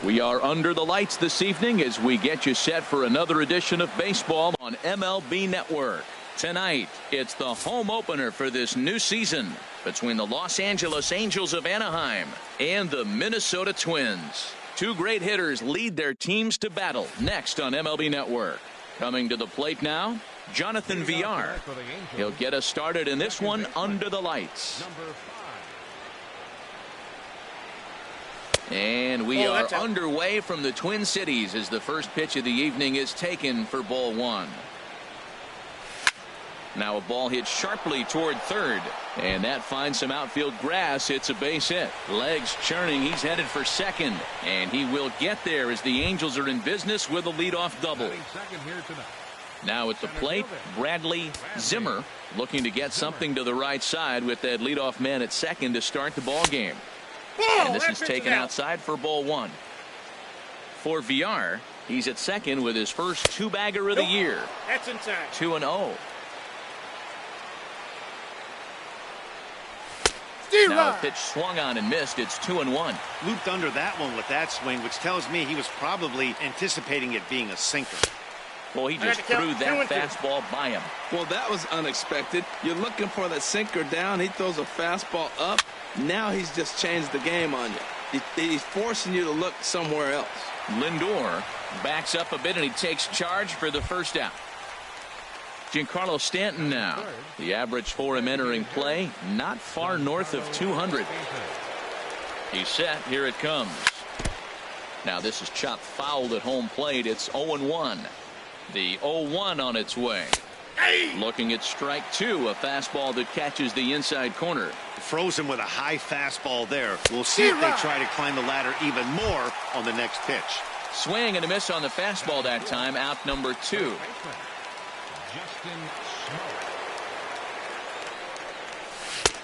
We are under the lights this evening as we get you set for another edition of baseball on MLB Network. Tonight, it's the home opener for this new season between the Los Angeles Angels of Anaheim and the Minnesota Twins. Two great hitters lead their teams to battle next on MLB Network. Coming to the plate now, Jonathan Villar. He'll get us started in this one under the lights. And we are underway from the Twin Cities as the first pitch of the evening is taken for ball one. Now a ball hit sharply toward third, and that finds some outfield grass. It's a base hit. Legs churning. He's headed for second, and he will get there as the Angels are in business with a leadoff double. Now at the plate, Bradley Zimmer looking to get something to the right side with that leadoff man at second to start the ball game. And this is taken outside for ball one. For Villar, he's at second with his first two-bagger of the year. That's inside. 2-0. Now a pitch swung on and missed. It's 2-1. Looped under that one with that swing, which tells me he was probably anticipating it being a sinker. Well, he just threw that fastball by him. Well, that was unexpected. You're looking for that sinker down. He throws a fastball up. Now he's just changed the game on you. He's forcing you to look somewhere else. Lindor backs up a bit and he takes charge for the first out. Giancarlo Stanton now. The average for him entering play not far north of 200. He's set. Here it comes. Now this is chopped foul at home plate. It's 0-1. The 0-1 on its way. Looking at strike two, a fastball that catches the inside corner. Frozen with a high fastball there. We'll see if they try to climb the ladder even more on the next pitch. Swing and a miss on the fastball that time. Out number two.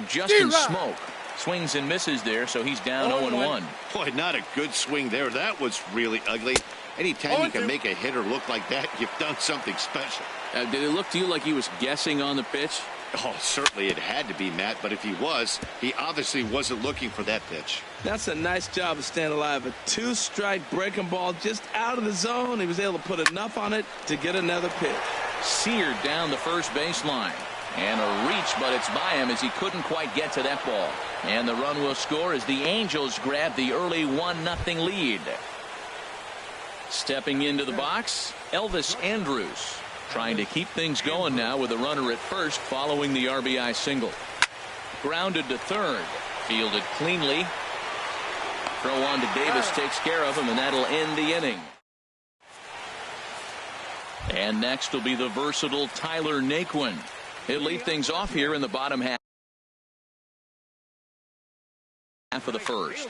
Justin Smoke swings and misses there, so he's down 0-1. Boy, not a good swing there. That was really ugly. Anytime you can make a hitter look like that, you've done something special. Did it look to you like he was guessing on the pitch? Oh, certainly it had to be, Matt, but if he was, he obviously wasn't looking for that pitch. That's a nice job of staying alive. A two-strike breaking ball just out of the zone. He was able to put enough on it to get another pitch. Seared down the first baseline. And a reach, but it's by him as he couldn't quite get to that ball. And the run will score as the Angels grab the early 1-0 lead. Stepping into the box, Elvis Andrus. Trying to keep things going now with a runner at first following the RBI single. Grounded to third. Fielded cleanly. Throw on to Davis takes care of him, and that'll end the inning. And next will be the versatile Tyler Naquin. He'll lead things off here in the bottom half of the first.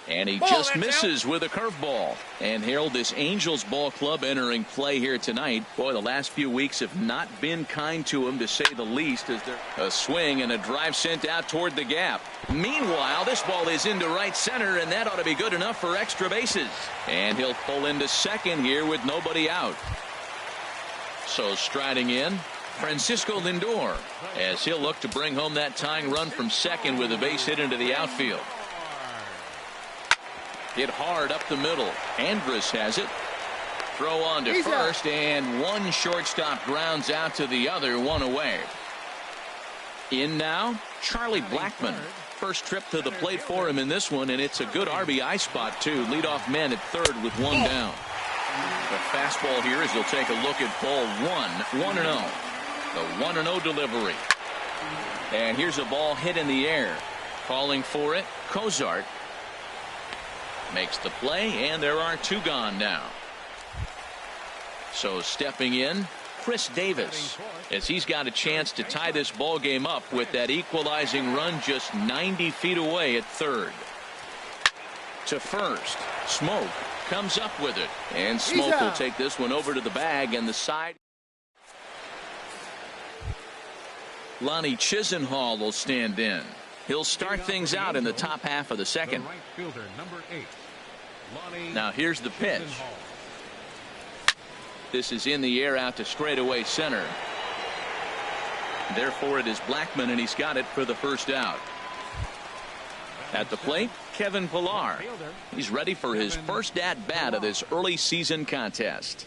And he just misses with a curveball. And Harold, this Angels ball club entering play here tonight. Boy, the last few weeks have not been kind to him, to say the least, as there a swing and a drive sent out toward the gap. Meanwhile, this ball is into right center, and that ought to be good enough for extra bases. And he'll pull into second here with nobody out. So striding in, Francisco Lindor, as he'll look to bring home that tying run from second with a base hit into the outfield. Hit hard up the middle. Andrus has it. Throw on to first, and one shortstop grounds out to the other, one away. In now, Charlie Blackmon. First trip to the plate for him in this one, and it's a good RBI spot, too. Leadoff man at third with one down. The fastball here as he'll take a look at ball one. 1-0. The 1-0 delivery. And here's a ball hit in the air. Calling for it, Cozart. Makes the play, and there are two gone now. So stepping in, Chris Davis, as he's got a chance to tie this ball game up with that equalizing run just 90 feet away at third. To first, Smoke comes up with it, and Smoke will take this one over to the bag and the side. Lonnie Chisenhall will stand in. He'll start things out in the top half of the second. Now here's the pitch. This is in the air out to straightaway center. Therefore, it is Blackmon, and he's got it for the first out. At the plate, Kevin Pillar. He's ready for his first at-bat of this early season contest.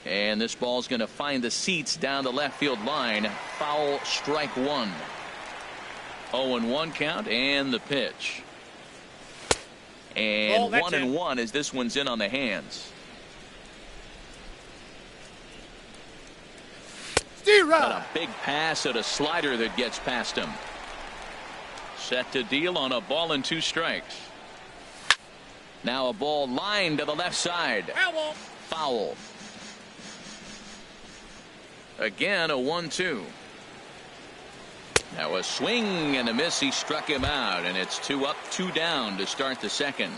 And this ball's going to find the seats down the left field line. Foul, strike one. 0-1 count, and the pitch. And 1-1 as this one's in on the hands. Got a big pass at a slider that gets past him. Set to deal on a ball and 2 strikes. Now a ball lined to the left side. Foul. Again a 1-2. Now a swing and a miss. He struck him out, and it's 2 up, 2 down to start the second.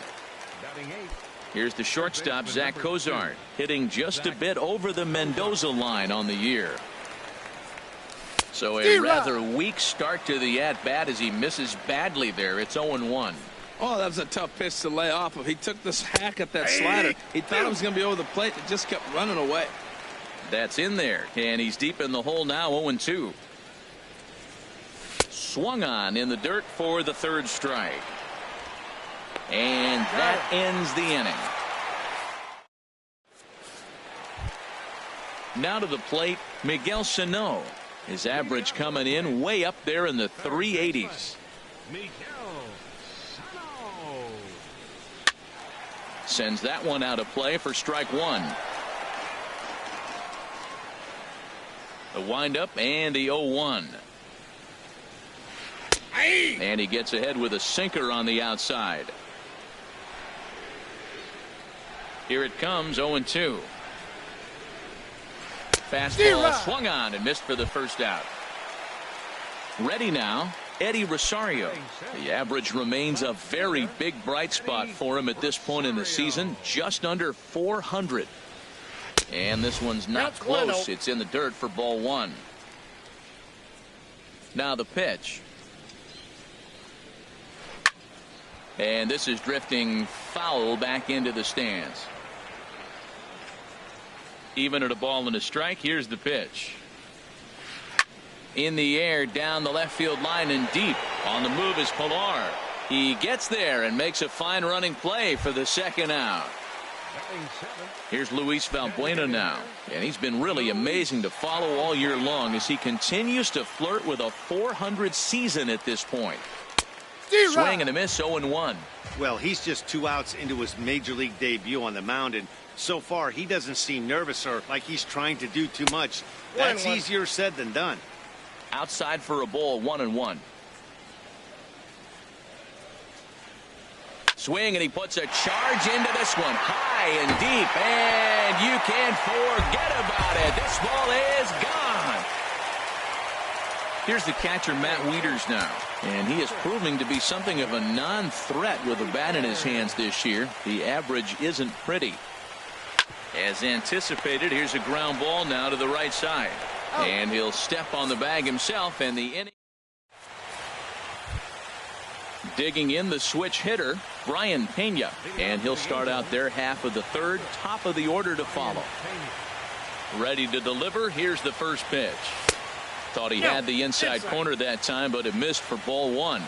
Here's the shortstop, Zach Cozart, hitting just a bit over the Mendoza line on the year. So a rather weak start to the at-bat as he misses badly there. It's 0-1. Oh, that was a tough pitch to lay off of. He took this hack at that slider. He thought it was going to be over the plate. It just kept running away. That's in there, and he's deep in the hole now. 0-2. Swung on in the dirt for the 3rd strike. And that ends the inning. Now to the plate, Miguel Sano. His average coming in way up there in the 380s. Sends that one out of play for strike one. The windup and the 0-1. And he gets ahead with a sinker on the outside. Here it comes, 0-2. Fastball swung on and missed for the first out. Ready now, Eddie Rosario. The average remains a very big bright spot for him at this point in the season, just under 400. And this one's not close. It's in the dirt for ball 1. Now the pitch. And this is drifting foul back into the stands. Even at a ball and a strike. Here's the pitch. In the air down the left field line and deep. On the move is Pillar. He gets there and makes a fine running play for the second out. Here's Luis Valbuena now, and he's been really amazing to follow all year long as he continues to flirt with a 400 season at this point. Swing and a miss, 0-1. Well, he's just 2 outs into his major league debut on the mound, and so far he doesn't seem nervous or like he's trying to do too much. That's easier said than done. Outside for a ball, 1-1. Swing, and he puts a charge into this one, high and deep, and you can't forget about it. This ball is gone. Here's the catcher, Matt Wieters now, and he is proving to be something of a non-threat with a bat in his hands this year. The average isn't pretty. As anticipated, here's a ground ball now to the right side, and he'll step on the bag himself, and the inning. Digging in the switch hitter, Brian Pena, and he'll start out their half of the third, top of the order to follow. Ready to deliver. Here's the first pitch. Thought he had the inside corner that time, but it missed for ball 1.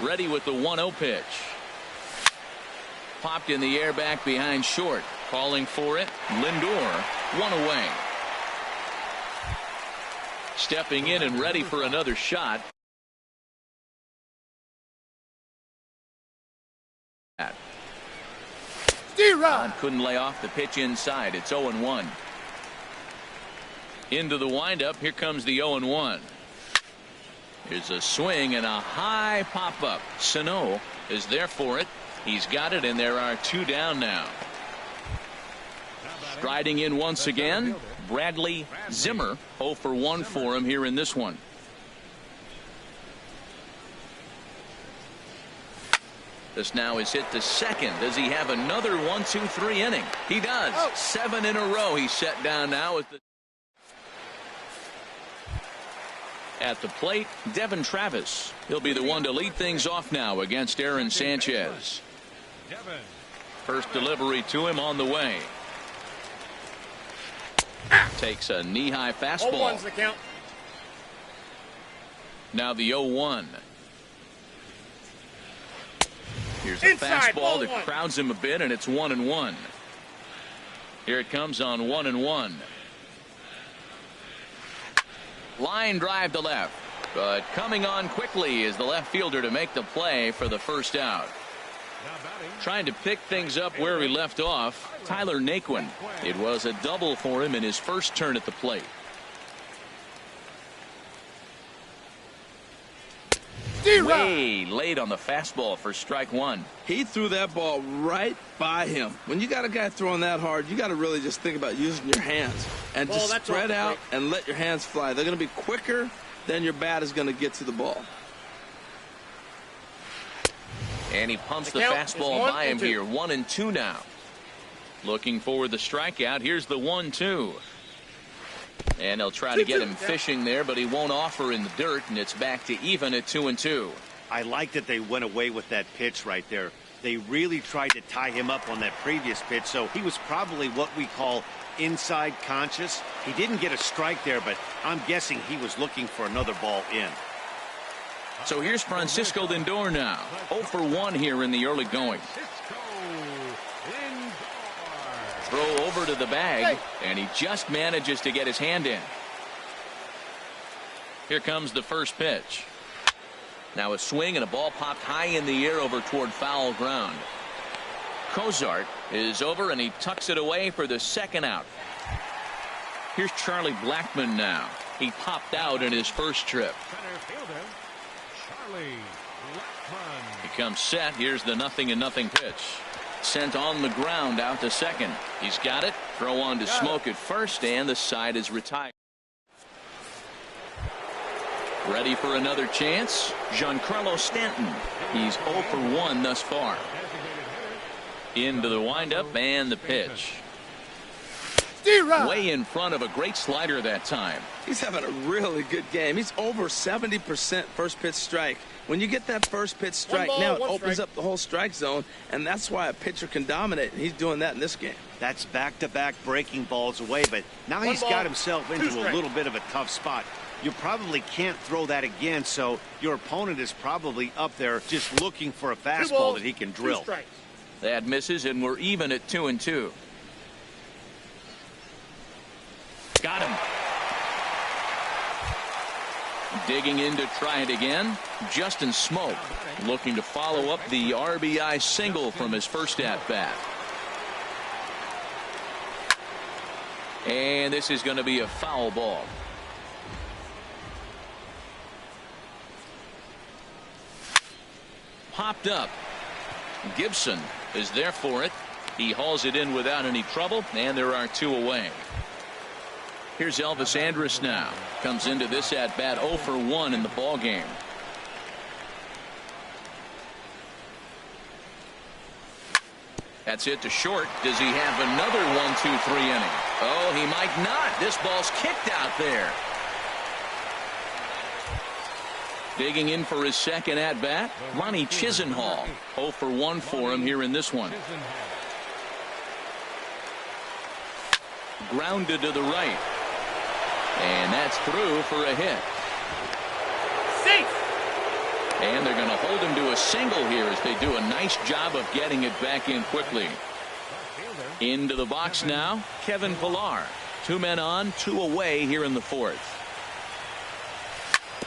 Ready with the 1-0 pitch. Popped in the air back behind short. Calling for it, Lindor, 1 away. Stepping in and ready for another shot. Ron couldn't lay off the pitch inside. It's 0-1. Into the windup. Here comes the 0-1. Here's a swing and a high pop up. Sano is there for it. He's got it, and there are 2 down now. Striding in once again, Bradley Zimmer. 0 for 1 for him here in this one. This now is hit to second. Does he have another 1-2-3 inning? He does. 7 in a row. He's set down now at the plate. Devin Travis. He'll be the one to lead things off now against Aaron Sanchez. First delivery to him on the way. Takes a knee-high fastball. 0-1's the count. Now the 0-1. Here's a Inside, fastball that 0-1. crowds him a bit, and it's 1-1. Here it comes on 1-1. Line drive to left, but coming on quickly is the left fielder to make the play for the first out. Trying to pick things up where he left off, Tyler Naquin. It was a double for him in his first turn at the plate. Way late on the fastball for strike one. He threw that ball right by him. When you got a guy throwing that hard, you got to really just think about using your hands and just spread out and let your hands fly. They're going to be quicker than your bat is going to get to the ball. And he pumps the fastball by him here. 1-2 now. Looking for the strikeout. Here's the 1-2. And they'll try to get him fishing there, but he won't offer in the dirt, and it's back to even at 2-2. I like that they went away with that pitch right there. They really tried to tie him up on that previous pitch, so he was probably what we call inside conscious. He didn't get a strike there, but I'm guessing he was looking for another ball in. So here's Francisco Lindor now. 0 for 1 here in the early going. Throw over to the bag, and he just manages to get his hand in. Here comes the first pitch. Now a swing and a ball popped high in the air over toward foul ground. Cozart is over, and he tucks it away for the second out. Here's Charlie Blackmon now. He popped out in his first trip. He comes set. Here's the 0-0 pitch. Sent on the ground out to second. He's got it. Throw on to Smoke at first, and the side is retired. Ready for another chance. Giancarlo Stanton. He's 0 for 1 thus far. Into the windup and the pitch. Way in front of a great slider that time. He's having a really good game. He's over 70% first pitch strike. When you get that first pitch strike, now it opens up the whole strike zone, and that's why a pitcher can dominate, and he's doing that in this game. That's back-to-back breaking balls away, but now he's got himself into a little bit of a tough spot. You probably can't throw that again, so your opponent is probably up there just looking for a fastball that he can drill. That misses, and we're even at 2-2. Got him. Digging in to try it again. Justin Smoke looking to follow up the RBI single from his first at-bat. And this is going to be a foul ball. Popped up. Gibson is there for it. He hauls it in without any trouble, and there are 2 away. Here's Elvis Andrus now. Comes into this at-bat 0 for 1 in the ball game. That's it to short. Does he have another 1-2-3 inning? Oh, he might not. This ball's kicked out there. Digging in for his second at-bat, Ronnie Chisenhall. 0 for 1 for him here in this one. Grounded to the right. And that's through for a hit. Safe. And they're going to hold him to a single here as they do a nice job of getting it back in quickly. Into the box now, Kevin Pillar. 2 men on, 2 away here in the 4th.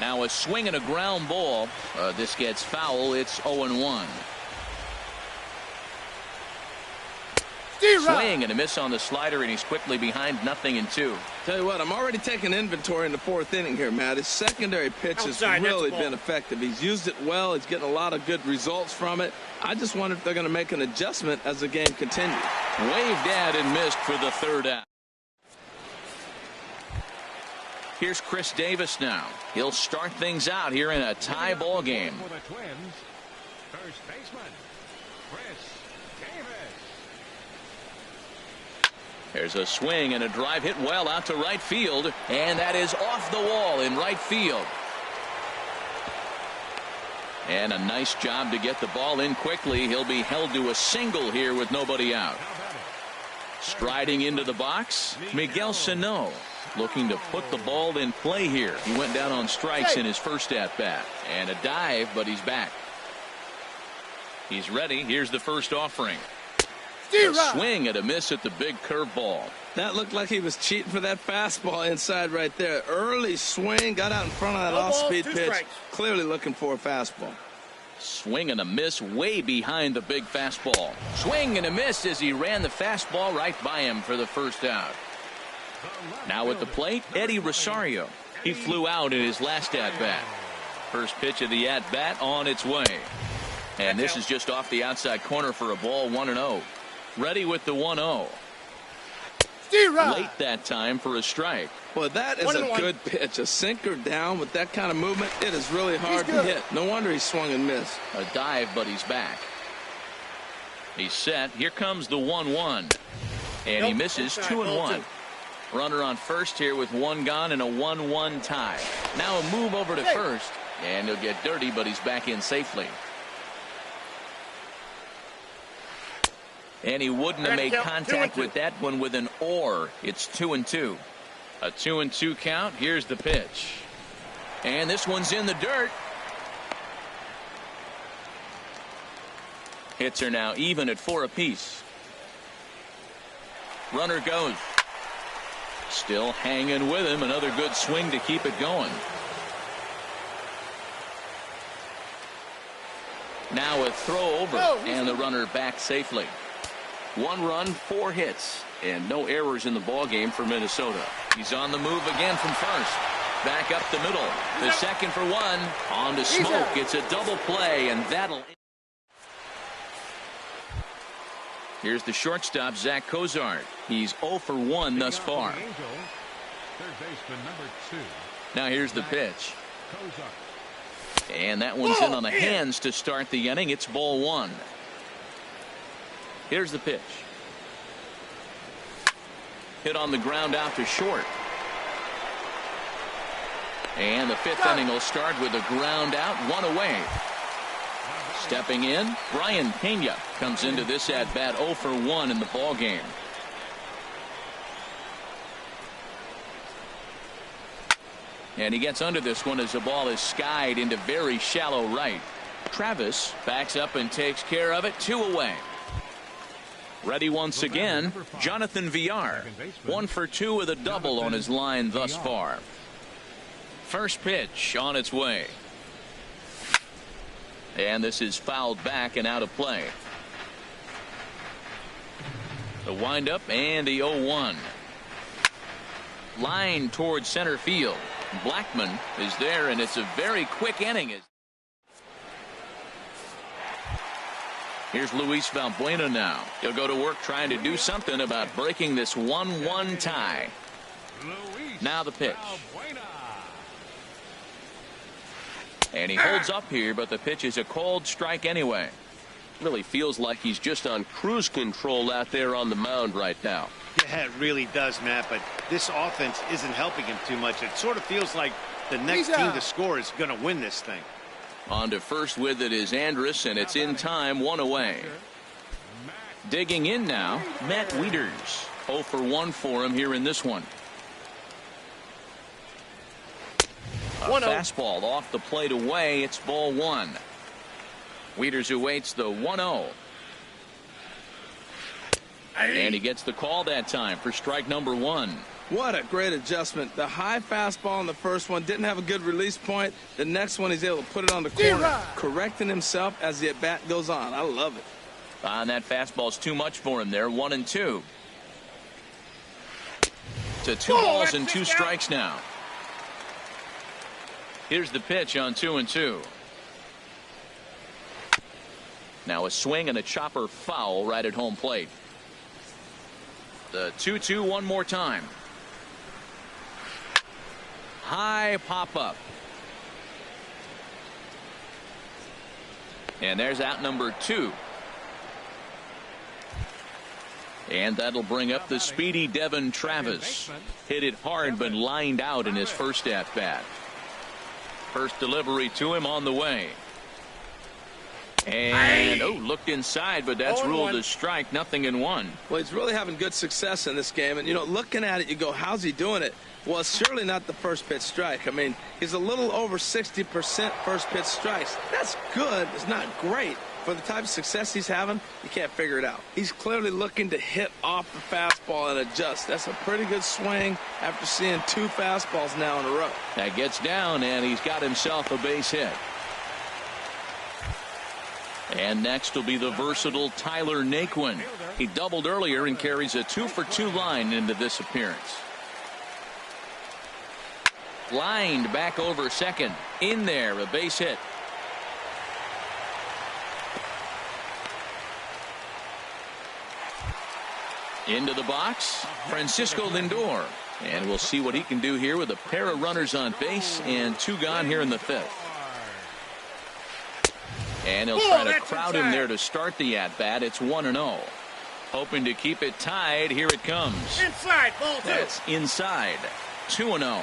Now a swing and a ground ball. This gets foul. It's 0-1. Swing and a miss on the slider, and he's quickly behind 0-2. Tell you what, I'm already taking inventory in the 4th inning here, Matt. His secondary pitch has really been effective. He's used it well. He's getting a lot of good results from it. I just wonder if they're going to make an adjustment as the game continues. Waved at and missed for the 3rd out. Here's Chris Davis now. He'll start things out here in a tie ball game. For the Twins, first baseman, Chris Davis. There's a swing and a drive hit well out to right field, and that is off the wall in right field. And a nice job to get the ball in quickly. He'll be held to a single here with nobody out. Striding into the box, Miguel Sano, looking to put the ball in play here. He went down on strikes in his first at-bat. And a dive, but he's back. He's ready. Here's the first offering. A swing and a miss at the big curveball. That looked like he was cheating for that fastball inside right there. Early swing, got out in front of that off-speed pitch. Strikes. Clearly looking for a fastball. Swing and a miss way behind the big fastball. Swing and a miss as he ran the fastball right by him for the first out. Now at the plate, Eddie Rosario. He flew out in his last at-bat. First pitch of the at-bat on its way. And this is just off the outside corner for a ball, 1-0. Ready with the 1-0. Late that time for a strike. Well, that is a good pitch. A sinker down with that kind of movement. It is really hard to hit. No wonder he swung and missed. A dive, but he's back. He's set. Here comes the 1-1. And he misses 2-1. Runner on first here with one gone and a 1-1 tie. Now a move over to first. And he'll get dirty, but he's back in safely. And he wouldn't have made contact with that one with an or. It's 2-2. A 2-2 count. Here's the pitch. And this one's in the dirt. Hits are now even at 4 apiece. Runner goes. Still hanging with him. Another good swing to keep it going. Now a throw over. And the runner back safely. 1 run, 4 hits, and no errors in the ballgame for Minnesota. He's on the move again from first. Back up the middle. The second for 1. On to Smoke. It's a double play, and that'll... Here's the shortstop, Zach Cozart. He's 0 for 1 thus far. Now here's the pitch. And that one's in on the hands to start the inning. It's ball 1. Here's the pitch. Hit on the ground out to short. And the 5th inning will start with a ground out, 1 away. Stepping in, Brian Pena comes into this at bat 0 for 1 in the ball game. And he gets under this one as the ball is skied into very shallow right. Travis backs up and takes care of it, 2 away. Ready once again, Jonathan Villar. 1 for 2 with a double on his line thus far. First pitch on its way. And this is fouled back and out of play. The windup and the 0-1. Line towards center field. Blackman is there, and it's a very quick inning. Here's Luis Valbuena now. He'll go to work trying to do something about breaking this 1-1 tie. Now the pitch. And he holds up here, but the pitch is a called strike anyway. Really feels like he's just on cruise control out there on the mound right now. Yeah, it really does, Matt, but this offense isn't helping him too much. It sort of feels like the next team to score is going to win this thing. On to first with it is Andrus, and it's in time, 1 away. Digging in now, Matt Wieters. 0 for 1 for him here in this one. A fastball off the plate away. It's ball 1. Wieters awaits the 1-0. And he gets the call that time for strike number 1. What a great adjustment. The high fastball in the first one didn't have a good release point. The next one he's able to put it on the corner, correcting himself as the at bat goes on. I love it. And that fastball's too much for him there. 1-2. To 2 balls and 2 strikes now. Here's the pitch on 2-2. Now a swing and a chopper foul right at home plate. The 2-2 one more time. High pop up. And there's out number 2. And that'll bring up the speedy Devin Travis. Hit it hard but lined out in his first at bat. First delivery to him on the way. And, looked inside, but that's ruled a strike, 0-1. Well, he's really having good success in this game. And, looking at it, you go, how's he doing it? Well, it's surely not the first pitch strike. I mean, he's a little over 60% first pitch strikes. That's good. It's not great. For the type of success he's having, you can't figure it out. He's clearly looking to hit off the fastball and adjust. That's a pretty good swing after seeing 2 fastballs now in a row. That gets down, and he's got himself a base hit. And next will be the versatile Tyler Naquin. He doubled earlier and carries a 2-for-2 line into this appearance. Lined back over second. In there, a base hit. Into the box, Francisco Lindor. And we'll see what he can do here with a pair of runners on base and 2 gone here in the 5th. And he'll try to crowd him there to start the at-bat. It's 1-0. Hoping to keep it tied. Here it comes. Inside, ball 2. That's inside. 2-0.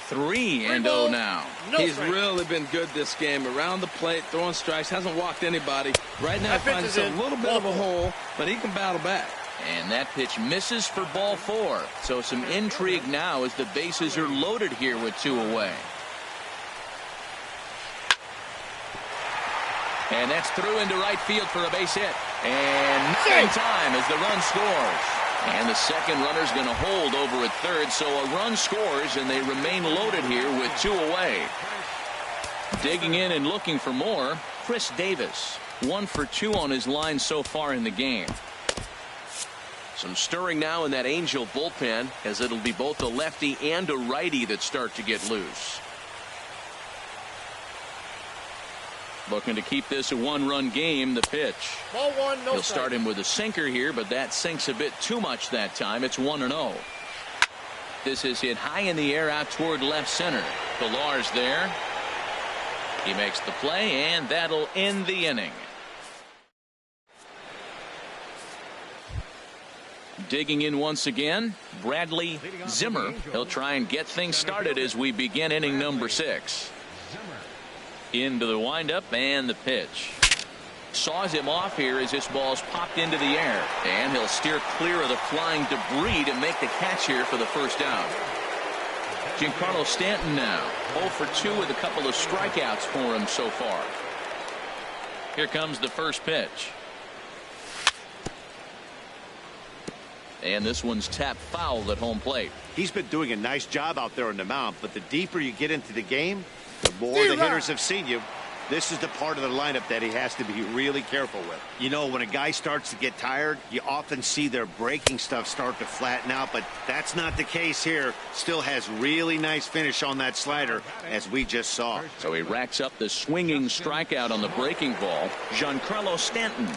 3-0 now. He's really been good this game. Around the plate, throwing strikes, hasn't walked anybody. Right now, he finds a little bit of a hole, but he can battle back. And that pitch misses for ball 4. So some intrigue now as the bases are loaded here with 2 away. And that's through into right field for a base hit. And nothing time as the run scores. And the second runner's going to hold over at third, so a run scores, and they remain loaded here with 2 away. Digging in and looking for more, Chris Davis. 1 for 2 on his line so far in the game. Some stirring now in that Angel bullpen, as it'll be both a lefty and a righty that start to get loose. Looking to keep this a 1-run game. The pitch. Ball 1, no He'll start him with a sinker here, but that sinks a bit too much that time. It's 1-0. This is hit high in the air out toward left center. Pilar's there. He makes the play, and that'll end the inning. Digging in once again, Bradley Zimmer. He'll try and get things started as we begin inning number 6. Into the windup and the pitch. Saws him off here as this ball's popped into the air. And he'll steer clear of the flying debris to make the catch here for the first out. Giancarlo Stanton now 0 for 2 with a couple of strikeouts for him so far. Here comes the first pitch. And this one's tapped foul at home plate. He's been doing a nice job out there on the mound, but the deeper you get into the game, the more the hitters have seen you. This is the part of the lineup that he has to be really careful with. When a guy starts to get tired, you often see their breaking stuff start to flatten out, but that's not the case here. Still has really nice finish on that slider, as we just saw. So he racks up the swinging strikeout on the breaking ball. Giancarlo Stanton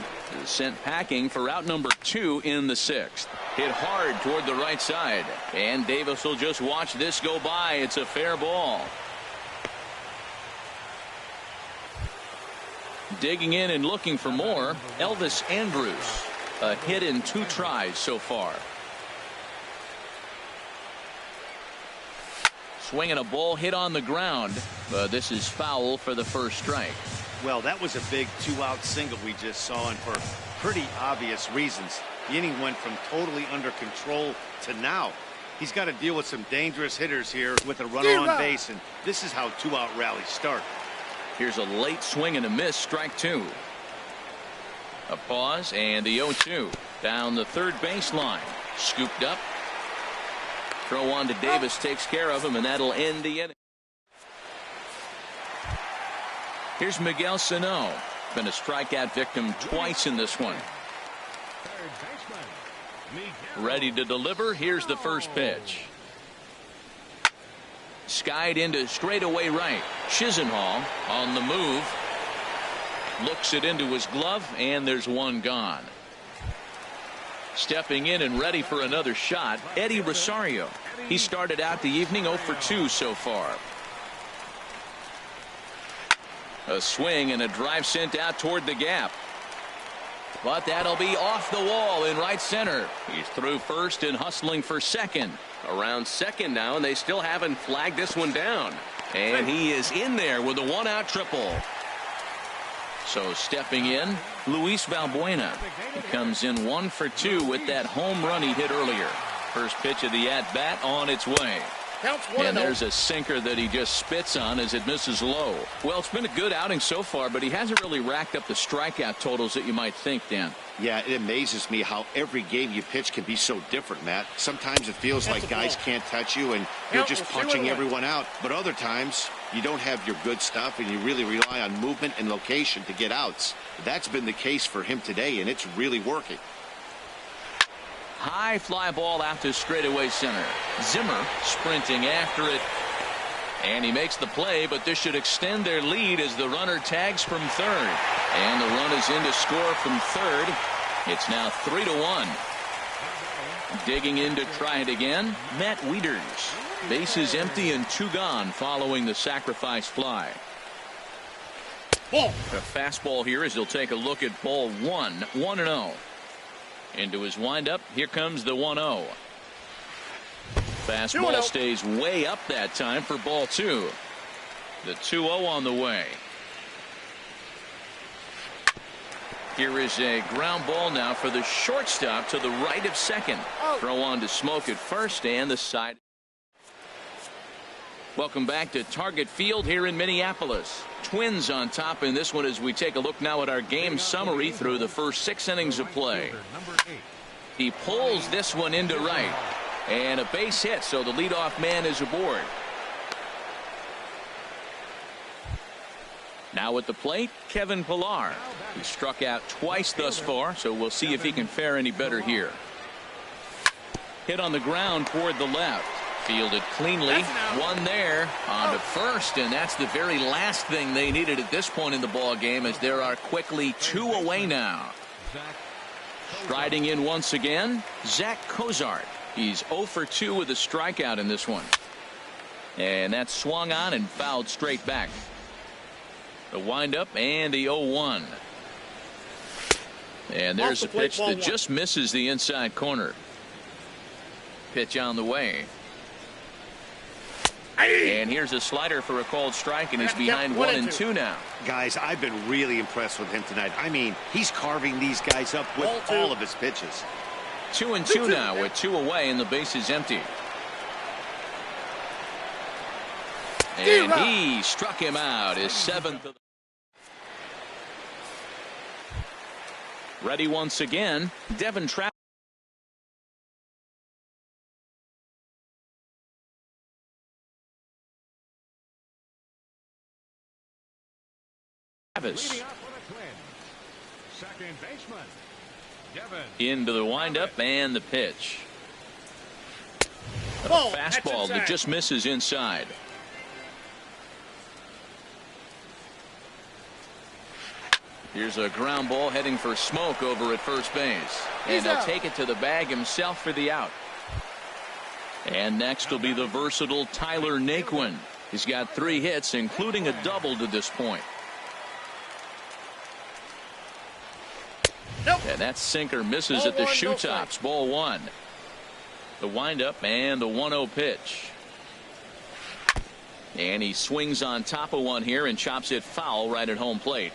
is sent packing for out number 2 in the 6th. Hit hard toward the right side, and Davis will just watch this go by. It's a fair ball. Digging in and looking for more, Elvis Andrus. A hit in 2 tries so far. Swinging a ball hit on the ground. This is foul for the first strike. Well, that was a big 2-out single we just saw, and for pretty obvious reasons. The inning went from totally under control to now. He's got to deal with some dangerous hitters here with a runner on base, and this is how 2-out rallies start. Here's a late swing and a miss, strike 2. A pause and the 0-2 down the third baseline. Scooped up. Throw on to Davis takes care of him, and that'll end the inning. Here's Miguel Sano. Been a strikeout victim twice in this one. Ready to deliver. Here's the first pitch. Skied into straightaway right. Chisenhall on the move. Looks it into his glove, and there's one gone. Stepping in and ready for another shot, Eddie Rosario. He started out the evening 0 for 2 so far. A swing and a drive sent out toward the gap. But that'll be off the wall in right center. He's through first and hustling for second. Around second now, and they still haven't flagged this one down. And he is in there with a one-out triple. So stepping in, Luis Valbuena. He comes in 1 for 2 with that home run he hit earlier. First pitch of the at-bat on its way. And there's a sinker that he just spits on as it misses low. Well, it's been a good outing so far, but he hasn't really racked up the strikeout totals that you might think, Dan. Yeah, it amazes me how every game you pitch can be so different, Matt. Sometimes it feels like guys can't touch you and you're just punching everyone out. But other times you don't have your good stuff and you really rely on movement and location to get outs. That's been the case for him today, and it's really working. High fly ball out to straightaway center. Zimmer sprinting after it. And he makes the play, but this should extend their lead as the runner tags from third. And the run is in to score from third. It's now 3-1. Digging in to try it again, Matt Wieters. Bases empty and 2 gone following the sacrifice fly. Ball. A fastball here as he'll take a look at ball 1. 1-0. Into his windup. Here comes the 1-0. Fastball stays way up that time for ball 2. The 2-0 on the way. Here is a ground ball now for the shortstop to the right of second. Throw on to Smoke at first and the side. Welcome back to Target Field here in Minneapolis. Twins on top in this one as we take a look now at our game summary through the first 6 innings of play. He pulls this one into right. And a base hit, so the leadoff man is aboard. Now at the plate, Kevin Pillar. He struck out twice thus far, so we'll see if he can fare any better here. Hit on the ground toward the left. Fielded cleanly. One there on to first, and that's the very last thing they needed at this point in the ball game, as there are quickly 2 away now. Striding in once again, Zach Cozart. He's 0 for 2 with a strikeout in this one. And that's swung on and fouled straight back. The windup and the 0-1. And there's a pitch that just misses the inside corner. Pitch on the way. And here's a slider for a called strike, and he's behind 1-2 now. Guys, I've been really impressed with him tonight. I mean, he's carving these guys up with all of his pitches. 2-2 now with 2 away and the base is empty. And he struck him out, his 7th. Ready once again, Devin Travis. Second baseman, Devin. Into the windup and the pitch. A fastball that just misses inside. Here's a ground ball heading for Smoke over at first base. And he'll take it to the bag himself for the out. And next will be the versatile Tyler Naquin. He's got 3 hits, including a double to this point. And that sinker misses at the shoe tops. Ball 1. The windup and the 1-0 pitch. And he swings on top of one here and chops it foul right at home plate.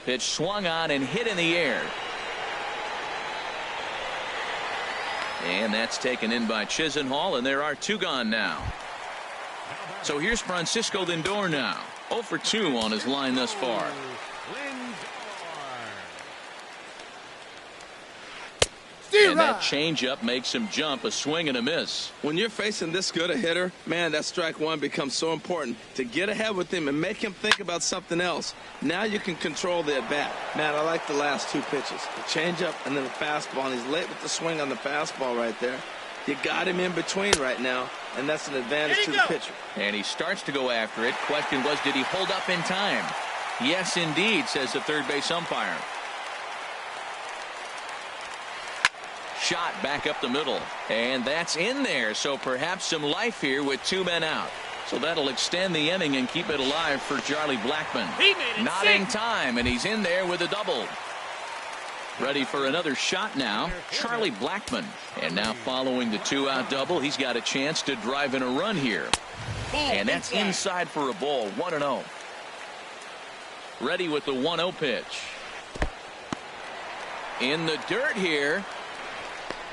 Pitch swung on and hit in the air. And that's taken in by Chisenhall, and there are 2 gone now. So here's Francisco Lindor now. 0 for 2 on his line thus far. And that changeup makes him jump, a swing and a miss. When you're facing this good a hitter, man, that strike one becomes so important to get ahead with him and make him think about something else. Now you can control the at-bat. Man, I like the last 2 pitches. The changeup and then the fastball, and he's late with the swing on the fastball right there. You got him in between right now, and that's an advantage to the pitcher. And he starts to go after it. Question was, did he hold up in time? Yes, indeed, says the third base umpire. Shot back up the middle, and that's in there, so perhaps some life here with 2 men out. So that'll extend the inning and keep it alive for Charlie Blackmon. Not in time, and he's in there with a double. Ready for another shot now, Charlie Blackmon. And now following the 2-out double, he's got a chance to drive in a run here. And that's inside for a ball, 1-0. Ready with the 1-0 pitch. In the dirt here.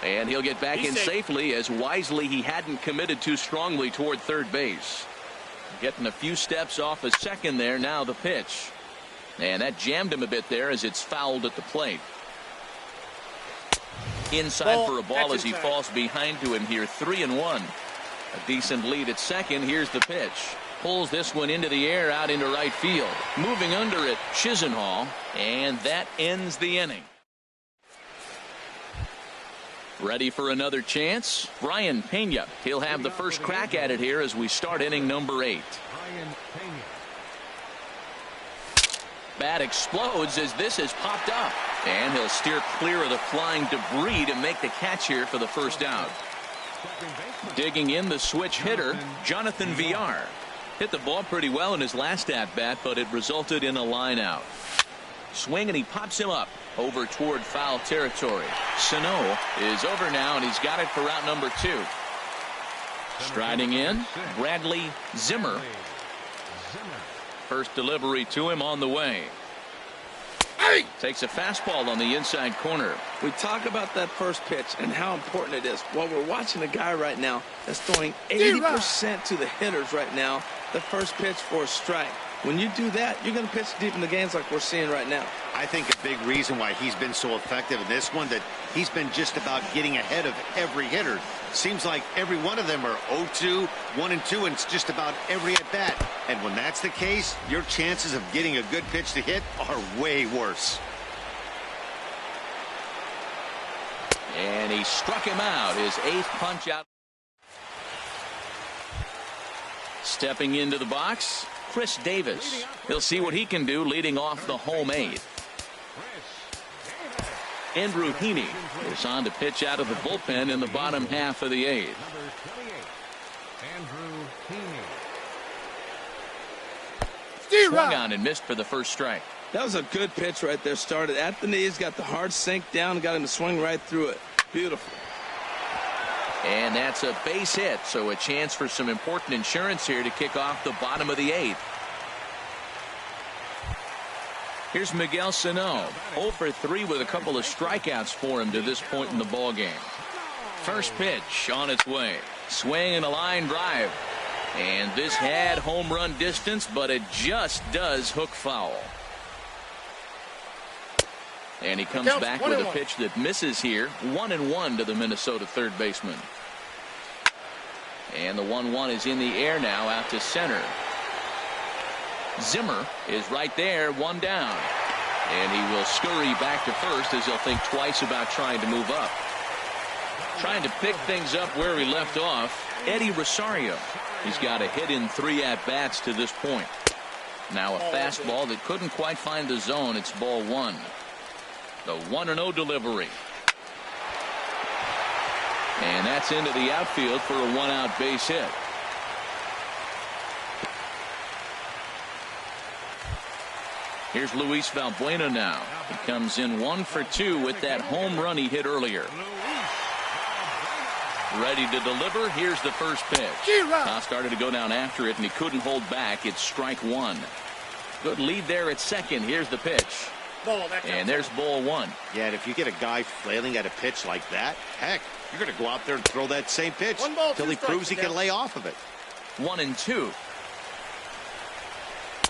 And he'll get back in safely, as wisely he hadn't committed too strongly toward third base. Getting a few steps off a second there. Now the pitch. And that jammed him a bit there as it's fouled at the plate. Inside for a ball as he falls behind to him here. 3-1. A decent lead at second. Here's the pitch. Pulls this one into the air, out into right field. Moving under it, Chisenhall. And that ends the inning. Ready for another chance, Brian Pena. He'll have the first crack at it here as we start inning number 8. Bat explodes as this has popped up. And he'll steer clear of the flying debris to make the catch here for the first out. Digging in, the switch hitter, Jonathan Villar. Hit the ball pretty well in his last at-bat, but it resulted in a line out. Swing, and he pops him up over toward foul territory. Sano is over now, and he's got it for out number 2. Striding in, Bradley Zimmer. First delivery to him on the way. Takes a fastball on the inside corner. We talk about that first pitch and how important it is. Well, we're watching a guy right now that's throwing 80% to the hitters right now. The first pitch for a strike. When you do that, you're going to pitch deep in the games like we're seeing right now. I think a big reason why he's been so effective in this one, that he's been just about getting ahead of every hitter. Seems like every one of them are 0-2, 1-2, and it's just about every at-bat. And when that's the case, your chances of getting a good pitch to hit are way worse. And he struck him out, his 8th punch out. Stepping into the box, Chris Davis. He'll see what he can do leading off the home 8th. Andrew Heaney is on to pitch out of the bullpen in the bottom half of the 8th. Swung on and missed for the first strike. That was a good pitch right there. Started at the knees, got the hard sink down, got him to swing right through it. Beautiful. And that's a base hit, so a chance for some important insurance here to kick off the bottom of the 8th. Here's Miguel Sano, 0 for 3 with a couple of strikeouts for him to this point in the ball game. First pitch on its way. Swing and a line drive. And this had home run distance, but it just does hook foul. And he comes back with a pitch that misses here. 1-1 to the Minnesota third baseman. And the 1-1 is in the air now out to center. Zimmer is right there, 1 down. And he will scurry back to first as he'll think twice about trying to move up. Trying to pick things up where he left off, Eddie Rosario. He's got a hit in 3 at-bats to this point. Now a fastball that couldn't quite find the zone. It's ball 1. The 1-0 delivery. And that's into the outfield for a 1-out base hit. Here's Luis Valbuena now. He comes in 1 for 2 with that home run he hit earlier. Ready to deliver. Here's the first pitch. Now started to go down after it, and he couldn't hold back. It's strike 1. Good lead there at second. Here's the pitch. And there's ball 1. Yeah, and if you get a guy flailing at a pitch like that, heck, you're going to go out there and throw that same pitch until he proves he can lay off of it. 1-2.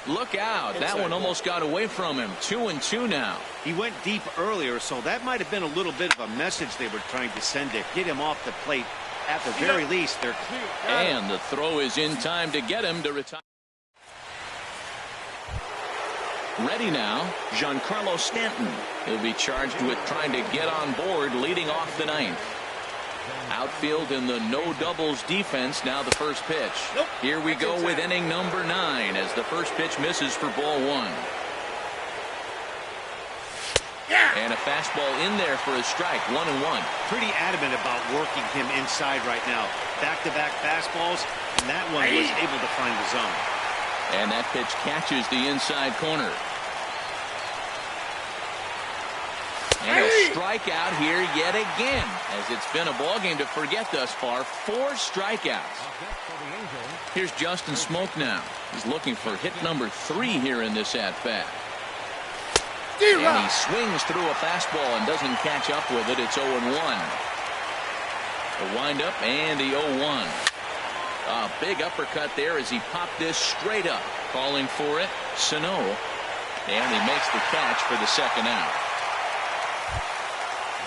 Look out. That one almost got away from him. 2-2 now. He went deep earlier, so that might have been a little bit of a message they were trying to send to hit him off the plate. At the very least, they're clear. And the throw is in time to get him to retire. Ready now, Giancarlo Stanton. He'll be charged with trying to get on board leading off the 9th. Outfield in the no doubles defense. Now the first pitch. Here we go with inning number 9 as the first pitch misses for ball 1. And a fastball in there for a strike. 1-1. Pretty adamant about working him inside right now. Back-to-back fastballs, and that one was able to find the zone. And that pitch catches the inside corner. And he'll strikeout here yet again, as it's been a ball game to forget thus far. 4 strikeouts. Here's Justin Smoke now. He's looking for hit number 3 here in this at-bat. And he swings through a fastball and doesn't catch up with it. It's 0-1. The windup and the 0-1. A big uppercut there as he popped this straight up. Calling for it, Sano. And he makes the catch for the second out.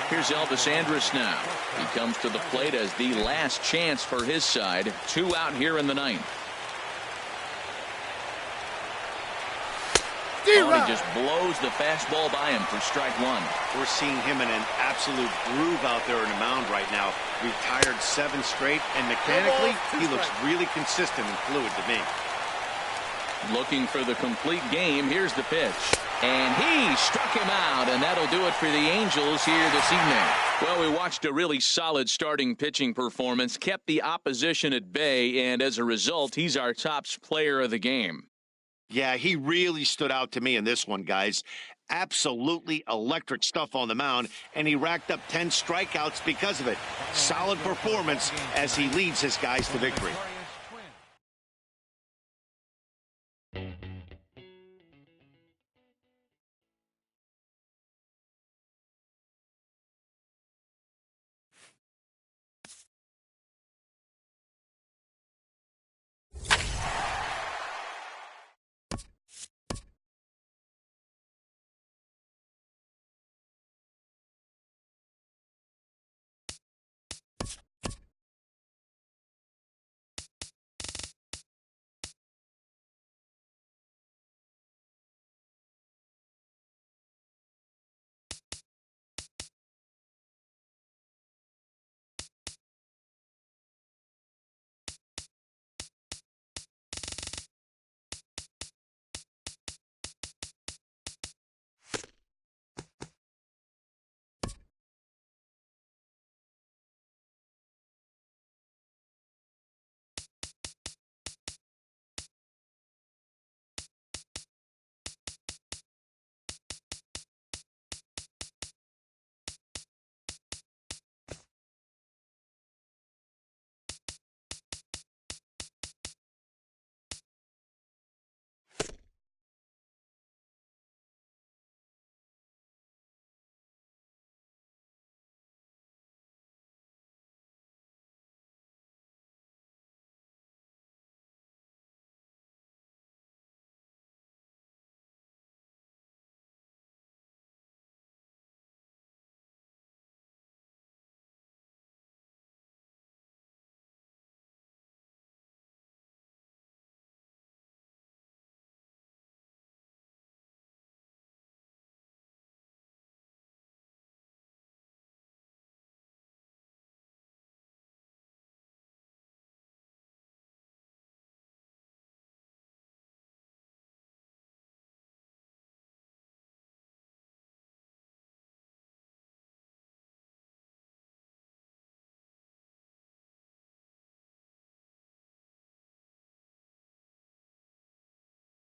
Here's Elvis Andrus now. He comes to the plate as the last chance for his side. 2 out here in the 9th. Oh, he just blows the fastball by him for strike 1. We're seeing him in an absolute groove out there in the mound right now. Retired 7 straight, and mechanically, he looks really consistent and fluid to me. Looking for the complete game. Here's the pitch. And he struck him out, and that'll do it for the Angels here this evening. Well, we watched a really solid starting pitching performance, kept the opposition at bay, and as a result, he's our top player of the game. Yeah, he really stood out to me in this one, guys. Absolutely electric stuff on the mound, and he racked up 10 strikeouts because of it. Solid performance as he leads his guys to victory.